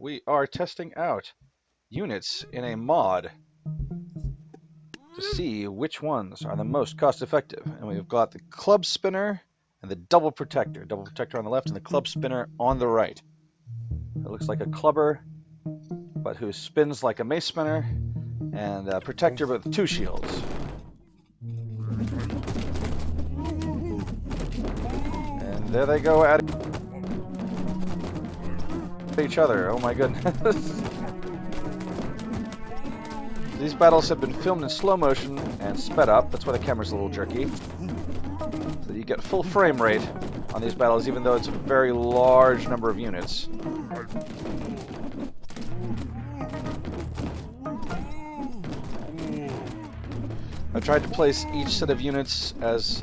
we are testing out units in a mod to see which ones are the most cost effective. And we've got the club spinner and the double protector. Double protector on the left and the club spinner on the right. It looks like a clubber, but who spins like a mace spinner, and a protector with 2 shields. And there they go at each other. Oh my goodness. These battles have been filmed in slow motion and sped up. That's why the camera's a little jerky. So you get full frame rate on these battles, even though it's a very large number of units. I tried to place each set of units as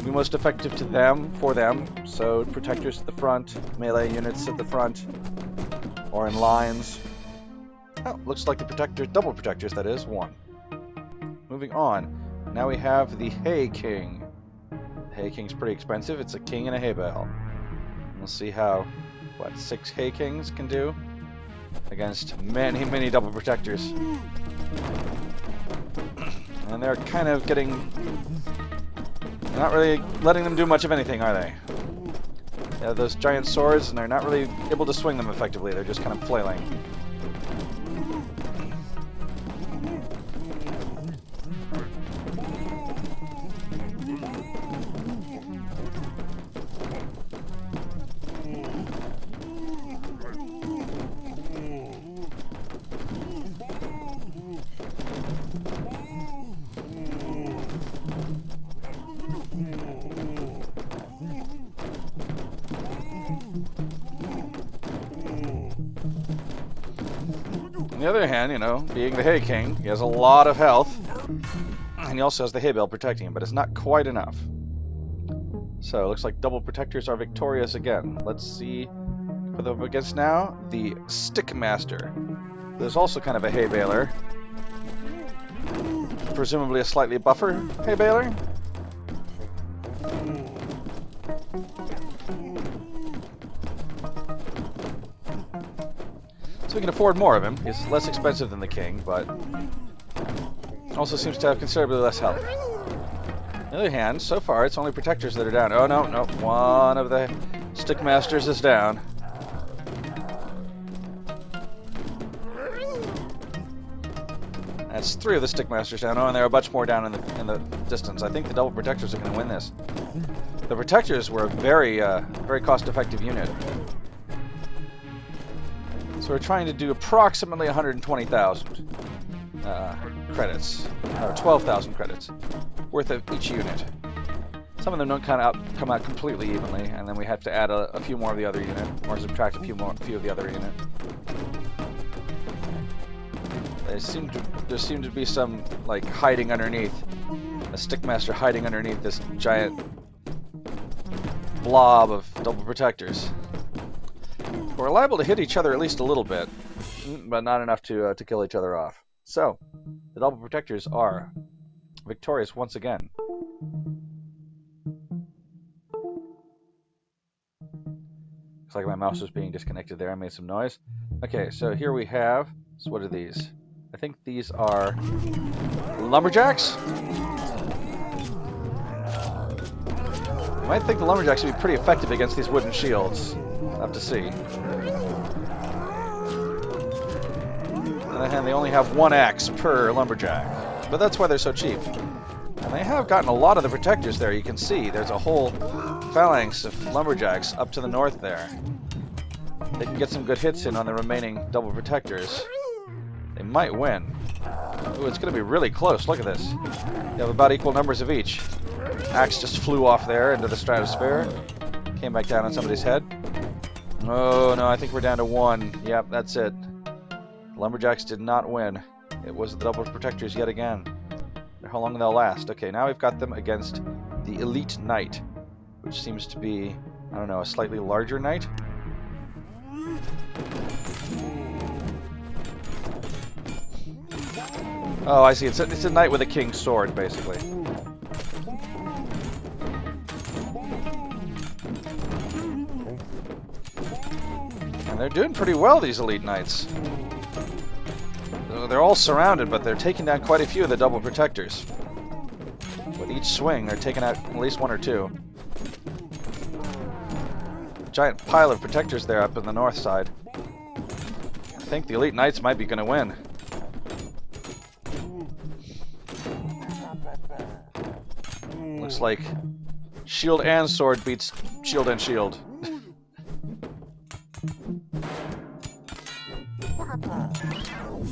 the most effective to them, for them. So protectors at the front, melee units at the front, or in lines. Oh, looks like the protectors, double protectors, that is, 1. Moving on. Now we have the Hay King. The Hay King's pretty expensive. It's a king and a hay bale. We'll see how, 6 Hay Kings can do against many, many double protectors. And they're kind of not really letting them do much of anything, are they? They have those giant swords, and they're not really able to swing them effectively. They're just kind of flailing. On the other hand, being the Hay King, he has a lot of health, and he also has the hay bale protecting him, but it's not quite enough. So it looks like double protectors are victorious again. Let's see who they're up against now. The Stickmaster. There's also kind of a hay baler. Presumably a slightly buffer hay baler. So we can afford more of him. He's less expensive than the king, but also seems to have considerably less health. On the other hand, so far it's only protectors that are down. Oh no, one of the Stickmasters is down. That's 3 of the Stickmasters down. Oh, and there are a bunch more down in the distance. I think the double protectors are going to win this. The protectors were a very cost-effective unit. So we're trying to do approximately 120,000 credits, or 12,000 credits worth of each unit. Some of them don't come out completely evenly, and then we have to add a few more of the other unit, or subtract a few of the other unit. There seem to be some hiding underneath, a Stickmaster hiding underneath this giant blob of double protectors. We're liable to hit each other at least a little bit, but not enough to kill each other off. So, the double protectors are victorious once again. Looks like my mouse was being disconnected there. I made some noise. Okay, so here we have... So what are these? I think these are Lumberjacks? I might think the Lumberjacks would be pretty effective against these wooden shields. I'll have to see. On the other hand, they only have 1 axe per Lumberjack. But that's why they're so cheap. And they have gotten a lot of the protectors there. You can see there's a whole phalanx of Lumberjacks up to the north there. They can get some good hits in on the remaining double protectors. They might win. Ooh, it's going to be really close. Look at this. You have about equal numbers of each. Axe just flew off there into the stratosphere. Came back down on somebody's head. Oh no, I think we're down to 1. Yep, that's it. The Lumberjacks did not win. It was the double protectors yet again. How long they'll last. Okay, now we've got them against the Elite Knight, which seems to be, I don't know, a slightly larger knight? Oh, I see. It's a knight with a king's sword, basically. And they're doing pretty well, these elite knights. They're all surrounded, but they're taking down quite a few of the double protectors. With each swing, they're taking out at least one or two. Giant pile of protectors there up in the north side. I think the elite knights might be going to win. Looks like shield and sword beats shield and shield.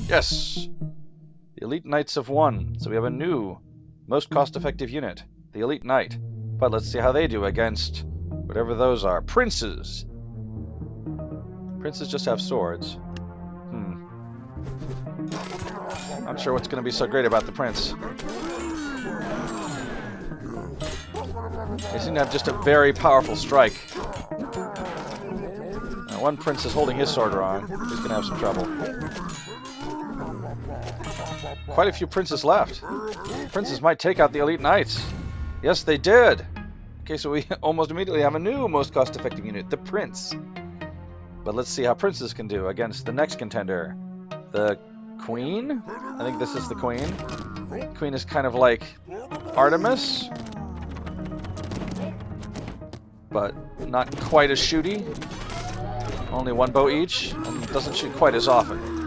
Yes! The elite knights have won, so we have a new, most cost-effective unit, the elite knight. But let's see how they do against whatever those are. Princes! Princes just have swords. Not sure what's going to be so great about the prince. They seem to have just a very powerful strike. Now, one prince is holding his sword wrong. He's going to have some trouble. Quite a few princes left. Princes might take out the elite knights. Yes, they did. Okay, so we almost immediately have a new most cost-effective unit, the prince. But let's see how princes can do against the next contender, the queen. I think this is the queen. The queen is kind of like Artemis, but not quite as shooty. Only one bow each, and doesn't shoot quite as often.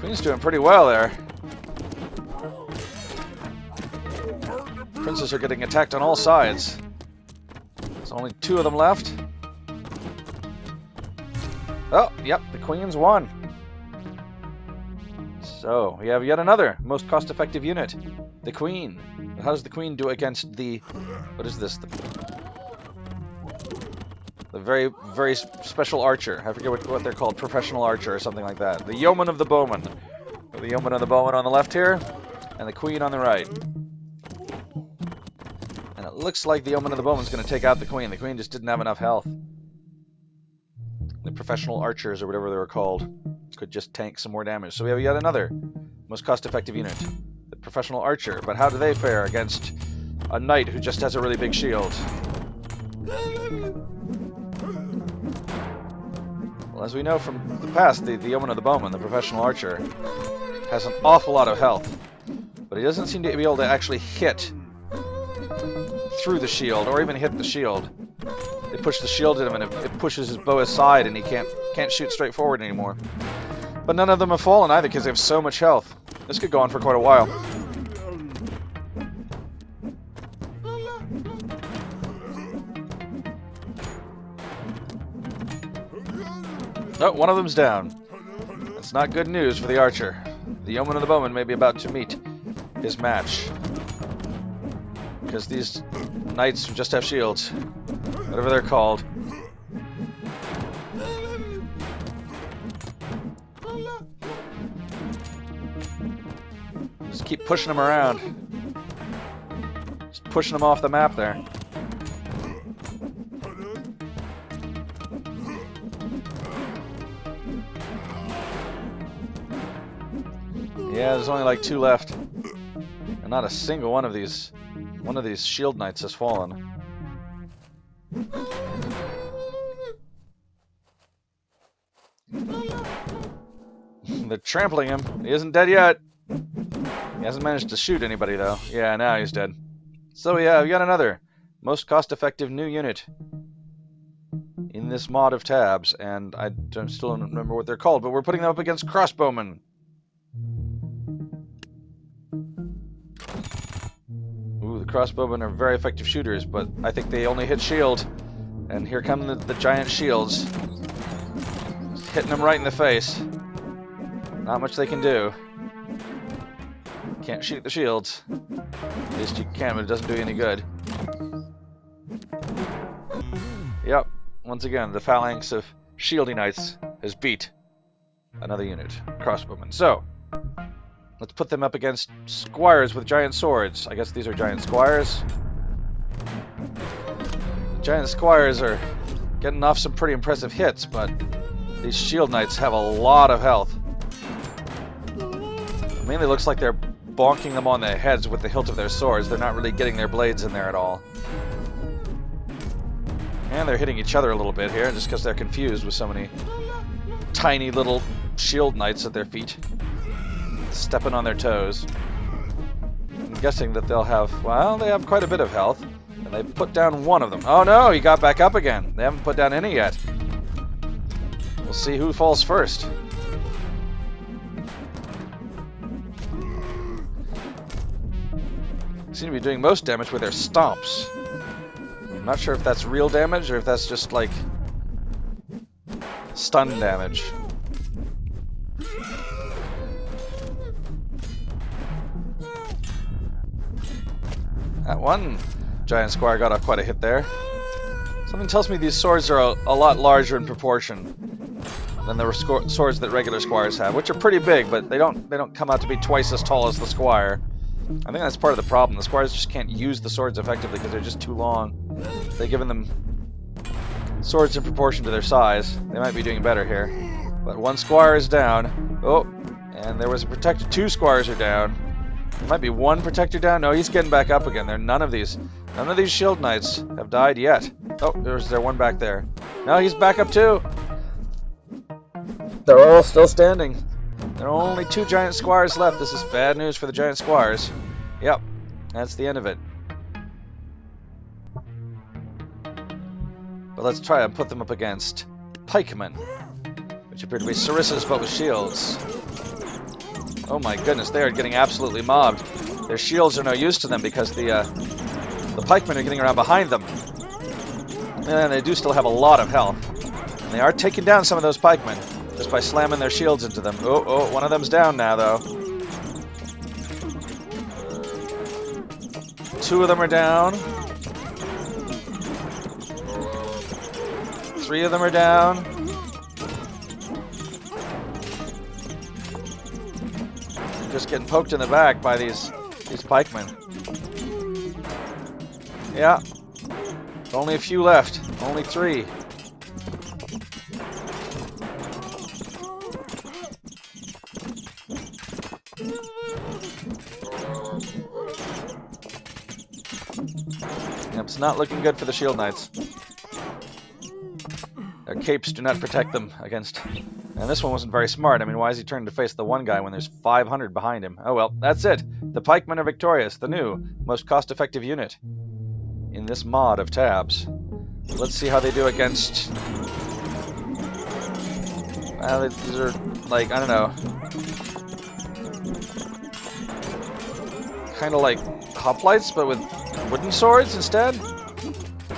Queen's doing pretty well there. Princes are getting attacked on all sides. There's only two of them left. Oh, yep, the queen's won. So, we have yet another most cost-effective unit, the queen. How does the queen do against the... what is this? The very, very special archer. I forget what they're called, professional archer or something like that. The yeoman of the bowman. The yeoman of the bowman on the left here, and the queen on the right. And it looks like the yeoman of the bowman's going to take out the queen. The queen just didn't have enough health. The professional archers, or whatever they were called, could just tank some more damage. So we have yet another most cost-effective unit, the professional archer. But how do they fare against a knight who just has a really big shield? Well, as we know from the past, the yeoman of the bowman, the professional archer, has an awful lot of health, but he doesn't seem to be able to actually hit through the shield, or even hit the shield. They push the shield at him, and it pushes his bow aside, and he can't shoot straight forward anymore. But none of them have fallen either, because they have so much health. This could go on for quite a while. Oh, one of them's down. That's not good news for the archer. The yeoman of the bowman may be about to meet his match. Because these knights who just have shields, whatever they're called, just keep pushing them around. Just pushing them off the map there. Yeah, there's only like two left, and not a single one of these shield knights has fallen. They're trampling him. He isn't dead yet. He hasn't managed to shoot anybody though. Yeah, now he's dead. So yeah, we got another most cost-effective new unit in this mod of tabs, and I still don't remember what they're called, but we're putting them up against Crossbowmen. Ooh, the Crossbowmen are very effective shooters, but I think they only hit shield. And here come the giant shields. Just hitting them right in the face. Not much they can do. Can't shoot the shields. At least you can, but it doesn't do you any good. Yep, once again, the phalanx of shieldy knights has beat another unit, Crossbowmen. So, let's put them up against squires with giant swords. I guess these are giant squires. The giant squires are getting off some pretty impressive hits, but these shield knights have a lot of health. It mainly looks like they're bonking them on their heads with the hilt of their swords. They're not really getting their blades in there at all. And they're hitting each other a little bit here, just because they're confused with so many tiny little shield knights at their feet, stepping on their toes. I'm guessing that they'll have, well, they have quite a bit of health, and they've put down one of them. Oh no, he got back up again. They haven't put down any yet. We'll see who falls first. Seem to be doing most damage with their stomps. I'm not sure if that's real damage or if that's just like stun damage. That one giant squire got off quite a hit there. Something tells me these swords are a lot larger in proportion than the swords that regular squires have, which are pretty big, but they don't come out to be twice as tall as the squire. I think that's part of the problem. The squires just can't use the swords effectively because they're just too long. They've given them swords in proportion to their size. They might be doing better here. But one squire is down. Oh, and there was a protector. Two squires are down. There might be one protector down. No, he's getting back up again. None of these shield knights have died yet. Oh, there's one back there. No, he's back up too. They're all still standing. There are only two giant squires left. This is bad news for the giant squires. Yep, that's the end of it. But let's try and put them up against pikemen, which appear to be sarissas but with shields. Oh my goodness, they are getting absolutely mobbed. Their shields are no use to them because the pikemen are getting around behind them. And they do still have a lot of health. And they are taking down some of those pikemen just by slamming their shields into them. Oh, one of them's down now, though. Two of them are down. Three of them are down. Just getting poked in the back by these pikemen. Yeah. Only a few left. Only three. Yep, it's not looking good for the shield knights. Their capes do not protect them against... And this one wasn't very smart. I mean, why is he turning to face the one guy when there's 500 behind him? Oh well, that's it. The pikemen are victorious. The new, most cost-effective unit in this mod of tabs. Let's see how they do against... these are, like, I don't know. Kind of like hoplites, but with wooden swords instead?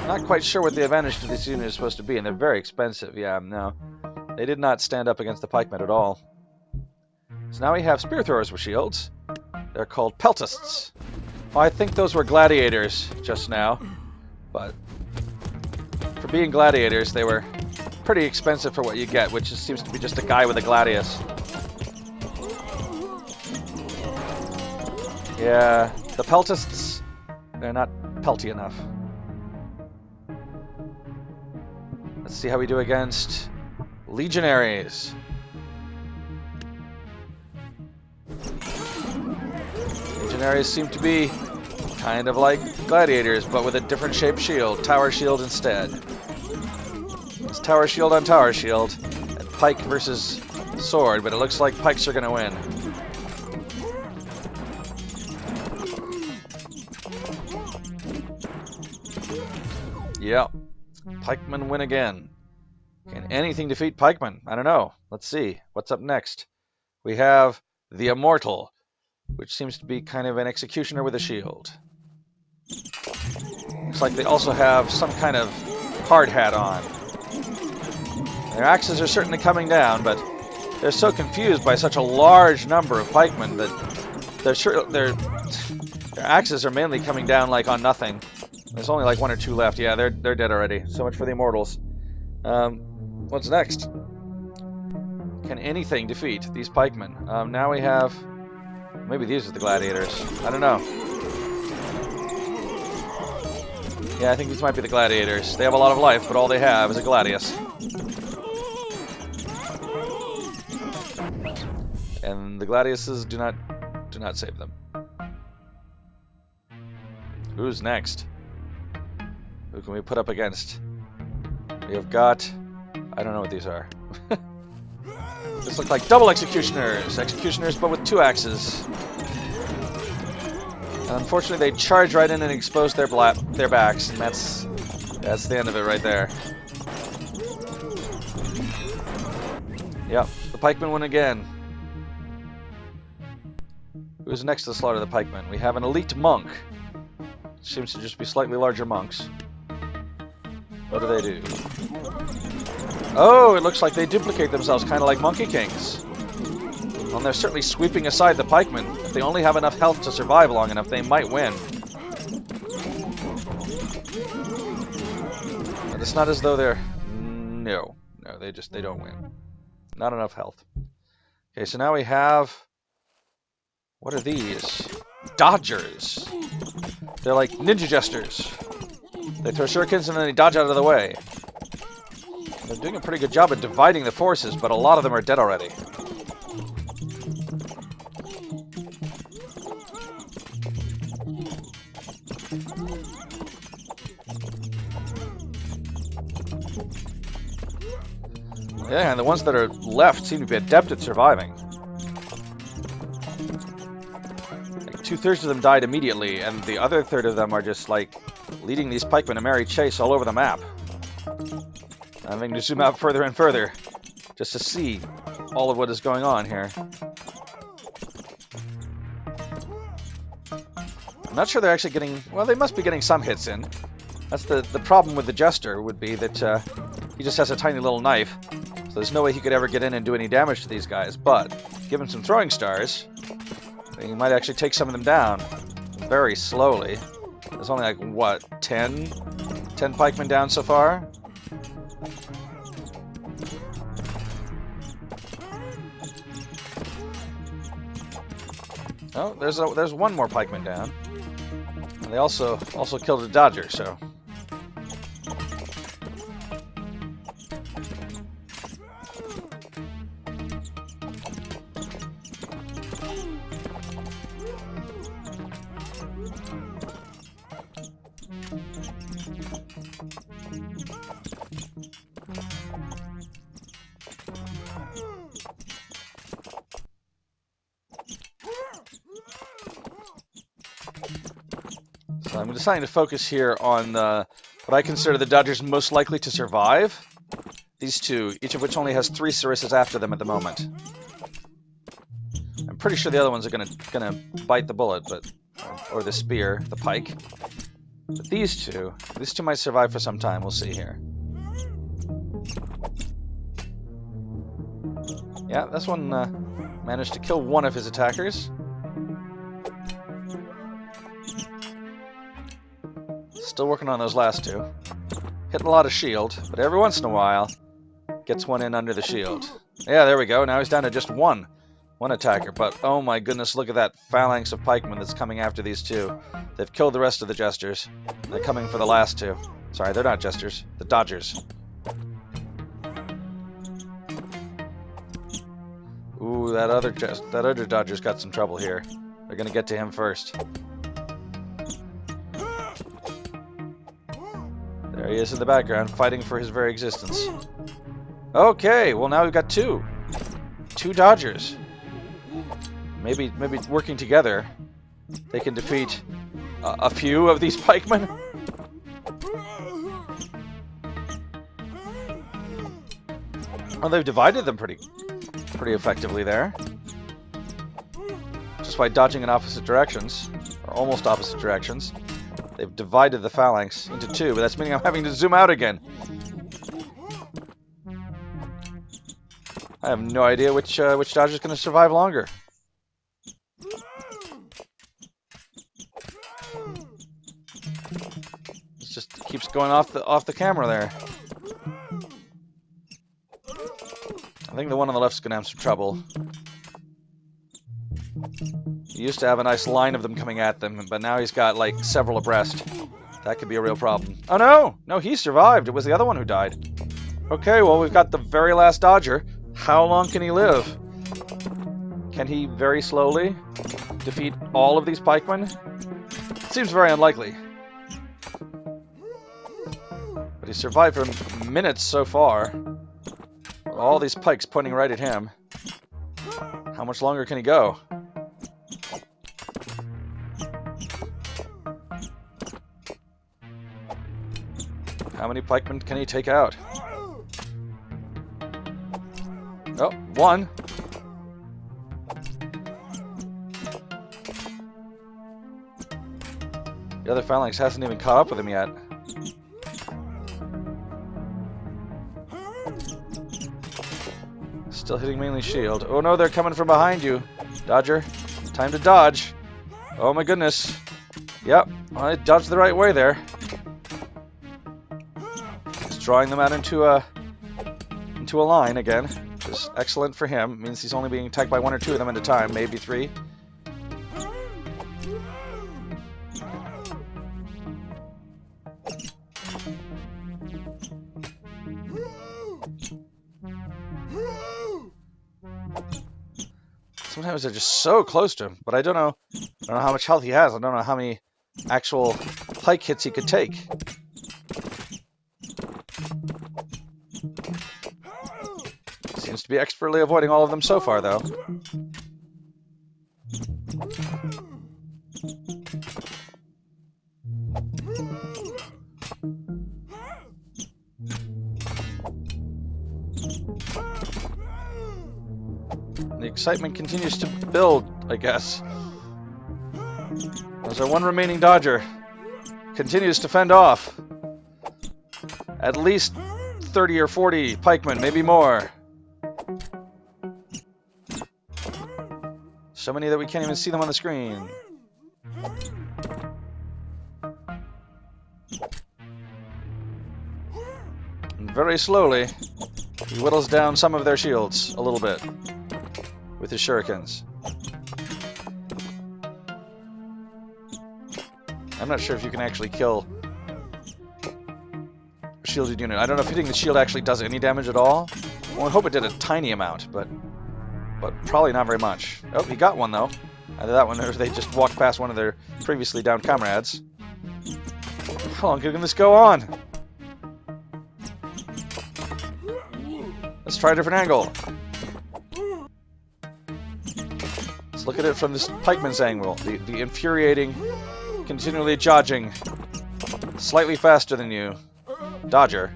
Not quite sure what the advantage to this unit is supposed to be, and they're very expensive. Yeah, no. They did not stand up against the pikemen at all. So now we have spear throwers with shields. They're called peltists. Well, I think those were gladiators just now, but for being gladiators, they were pretty expensive for what you get, which seems to be just a guy with a gladius. Yeah, the peltists, they're not pelty enough. Let's see how we do against legionaries. Legionaries seem to be kind of like gladiators, but with a different shaped shield. Tower shield instead. It's tower shield on tower shield. And pike versus sword, but it looks like pikes are going to win. Yep. Pikemen win again. Can anything defeat pikemen? I don't know. Let's see. What's up next? We have the Immortal, which seems to be kind of an executioner with a shield. Looks like they also have some kind of hard hat on. Their axes are certainly coming down, but they're so confused by such a large number of pikemen that their axes are mainly coming down like on nothing. There's only like one or two left. Yeah, they're dead already. So much for the Immortals. What's next? Can anything defeat these pikemen? Now we have... Maybe these are the gladiators. I don't know. Yeah, I think these might be the gladiators. They have a lot of life, but all they have is a gladius. And the gladiuses do not save them. Who's next? Who can we put up against We have got... I don't know what these are. This looks like double executioners. Executioners, but with 2 axes. And unfortunately, they charge right in and expose their backs, and that's the end of it right there. Yep, the pikemen win again. Who's next to the slaughter of the pikemen? We have an elite monk. Seems to just be slightly larger monks. What do they do? Oh, it looks like they duplicate themselves, kind of like Monkey Kings. Well, they're certainly sweeping aside the pikemen. If they only have enough health to survive long enough, they might win. But it's not as though they're... No, they don't win. Not enough health. Okay, so now we have... What are these? Dodgers. They're like ninja jesters. They throw shurikens and then they dodge out of the way. They're doing a pretty good job at dividing the forces, but a lot of them are dead already. Yeah, and the ones that are left seem to be adept at surviving. Like 2/3 of them died immediately, and the other third of them are just like leading these pikemen a merry chase all over the map. I'm having to zoom out further and further just to see all of what is going on here. I'm not sure they're actually getting... Well, they must be getting some hits in. That's the problem with the Jester, would be that he just has a tiny little knife. So there's no way he could ever get in and do any damage to these guys. But give him some throwing stars, he might actually take some of them down very slowly. There's only like, what, 10 pikemen down so far? Oh, there's one more pikeman down. And they also killed a dodger, so... So I'm deciding to focus here on what I consider the Dodgers most likely to survive. These two, each of which only has 3 Sarisas after them at the moment. I'm pretty sure the other ones are gonna bite the bullet, or the spear, the pike. But these two might survive for some time. We'll see here. Yeah, this one managed to kill one of his attackers. Still working on those last 2. Hitting a lot of shield, but every once in a while gets one in under the shield. Yeah, there we go. Now he's down to just one attacker. But oh my goodness, look at that phalanx of pikemen that's coming after these 2. They've killed the rest of the jesters. They're coming for the last 2. Sorry, they're not jesters. The dodgers. Ooh, that other dodger's got some trouble here. They're gonna get to him first. There he is in the background, fighting for his very existence. Okay, well now we've got 2 dodgers. Maybe working together, they can defeat a few of these pikemen. Well, they've divided them pretty effectively there, just by dodging in opposite directions, or almost opposite directions. They've divided the phalanx into 2, but that's meaning I'm having to zoom out again. I have no idea which dodger is going to survive longer. It just keeps going off the camera there. I think the one on the left is going to have some trouble. He used to have a nice line of them coming at them, but now he's got like several abreast. That could be a real problem. Oh no! No, he survived. It was the other one who died. Okay, well we've got the very last dodger. How long can he live? Can he very slowly defeat all of these pikemen? Seems very unlikely. But But he survived for minutes so far. All these pikes pointing right at him. How much longer can he go? How many pikemen can he take out? Oh, one. The other phalanx hasn't even caught up with him yet. Still hitting mainly shield. Oh no, they're coming from behind you. Dodger, time to dodge. Oh my goodness. Yep, I dodged the right way there. Just drawing them out into a line again, which is excellent for him. It means he's only being attacked by one or two of them at a time, maybe three. Sometimes they're just so close to him, but I don't know how much health he has. I don't know how many actual pike hits he could take. Seems to be expertly avoiding all of them so far, though. The excitement continues to build, I guess. As our one remaining dodger continues to fend off at least 30 or 40 pikemen, maybe more. So many that we can't even see them on the screen. And very slowly, he whittles down some of their shields a little bit with his shurikens. I'm not sure if you can actually kill a shielded unit. I don't know if hitting the shield actually does any damage at all. Well, I hope it did a tiny amount, but probably not very much. Oh, he got one though. Either that one or they just walked past one of their previously downed comrades. How long can this go on? Let's try a different angle. Let's look at it from this pikeman's angle. The infuriating, continually dodging, slightly faster than you, dodger.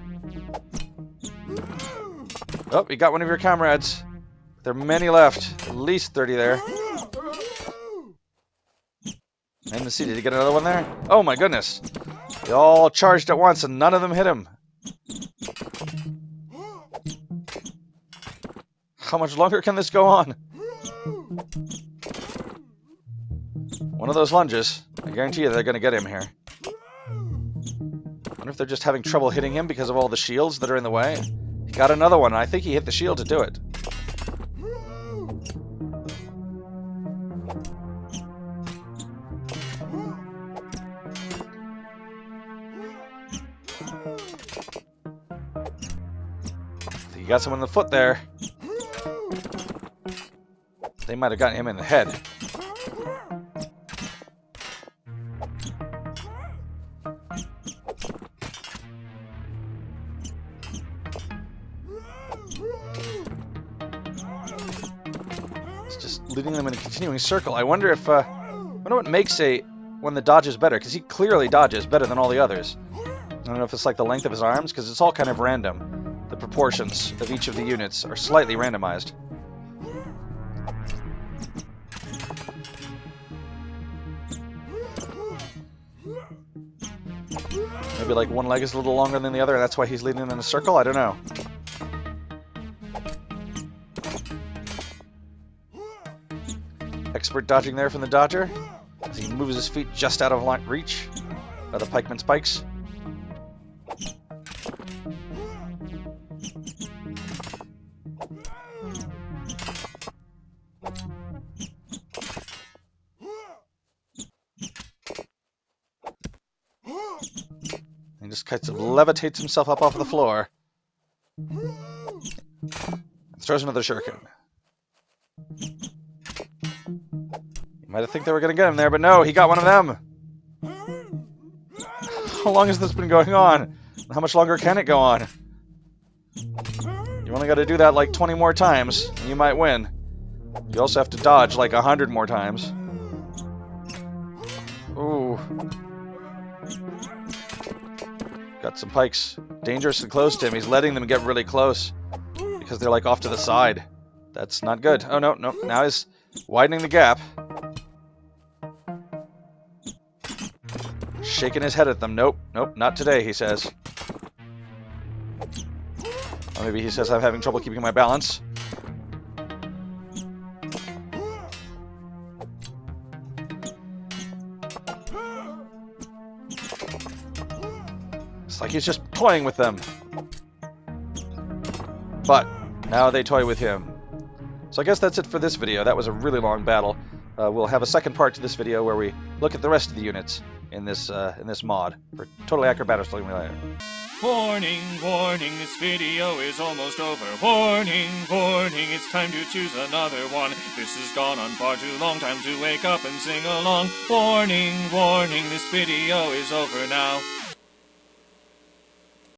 Oh, you got one of your comrades. There are many left. At least 30 there. And let's see, did he get another one there? Oh my goodness. They all charged at once and none of them hit him. How much longer can this go on? One of those lunges. I guarantee you they're going to get him here. I wonder if they're just having trouble hitting him because of all the shields that are in the way. He got another one, and I think he hit the shield to do it. He got someone in the foot there. They might have gotten him in the head. It's just leading them in a continuing circle. I wonder if what makes when the dodge is better, because he clearly dodges better than all the others. I don't know if it's like the length of his arms, because it's all kind of random. The proportions of each of the units are slightly randomized. Maybe like one leg is a little longer than the other, and that's why he's leading them in a circle? I don't know. Expert dodging there from the dodger, as he moves his feet just out of reach of the pikeman's spikes. He just kind of levitates himself up off the floor. Throws another shuriken. You might have think they were going to get him there, but no, he got one of them. How long has this been going on? How much longer can it go on? You only got to do that like 20 more times, and you might win. You also have to dodge like 100 more times. Ooh. Got some pikes dangerously close to him. He's letting them get really close because they're like off to the side. That's not good. Oh, no, no. Now he's widening the gap. Shaking his head at them. Nope, nope, not today, he says. Or maybe he says I'm having trouble keeping my balance. It's like he's just toying with them. But now they toy with him. So I guess that's it for this video. That was a really long battle. We'll have a second part to this video where we look at the rest of the units in this mod for Totally Accurate Battle Simulator. Warning, warning, this video is almost over. Warning, warning, it's time to choose another one. This has gone on far too long, time to wake up and sing along. Warning, warning, this video is over now.